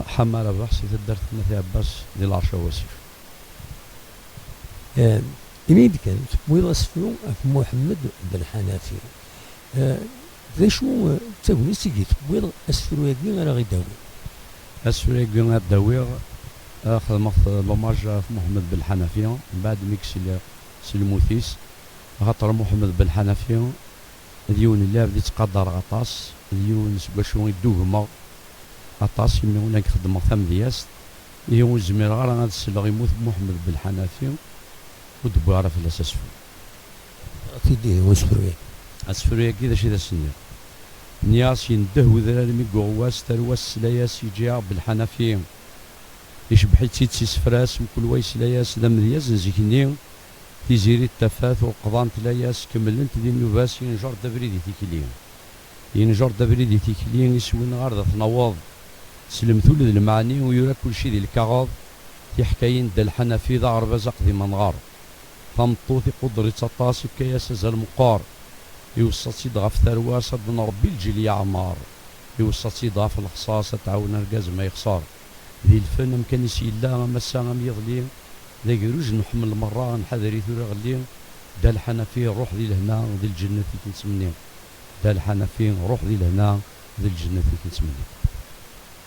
حمالة بحث تدرت مثل عباس ديال العرشة واسف. إميد كان تبويض أسفلو في محمد بن حنفي. ذا شو تقولي سيدي تبويض أسفلو يقين أنا غيداوي. أسفلو يقين غيداوي خدمت لوماج في محمد بن حنفي بعد ميكسي سلموثيس خاطر محمد بن حنفي ديون اللي بديت تقدر غطاس ديون باش يدوهما غطاس يمي هناك خدمة ثمدياس يوم الزمير غير غاد السلغ يموت محمد بن حنفي ودبارة في الأساس تيديه واسفرويا أسفرويا كذا شي ذا سنير نياس ينده وذرار ميقواس ترواس سلاياس يجيع بالحنفي يشبح تيتسي سفراس مكل ويس لاياس ذا مذياز نزيكني تيزيري التفاث وقضان تلاياس كملنت دي نوباس ينجر دبريدي تيكليين ينجر دبريدي تيكليين يسوين غارضة تنواض سلمتو لذ المعاني ويرى كل شي دي الكغاض تيحكاين دا الحنفي ذا عربازق ذي منغار فمطوثي قدري تطاسي كياس زال مقار يوصتي ضعف ثرواس دن ربي الجيل يعمار يوصتي ضعف الخصاصة تعاون رقاز ما يخسر ذي الفن مكان يسيلا مسا غام يظلي ذا قروج نحمل مرة نحذري ثوري غلي دا الحنفي روح ذي لهنا ذي الجنة في كنسمني دا الحنفي روح ذي لهنا ذي الجنة في كنسمني.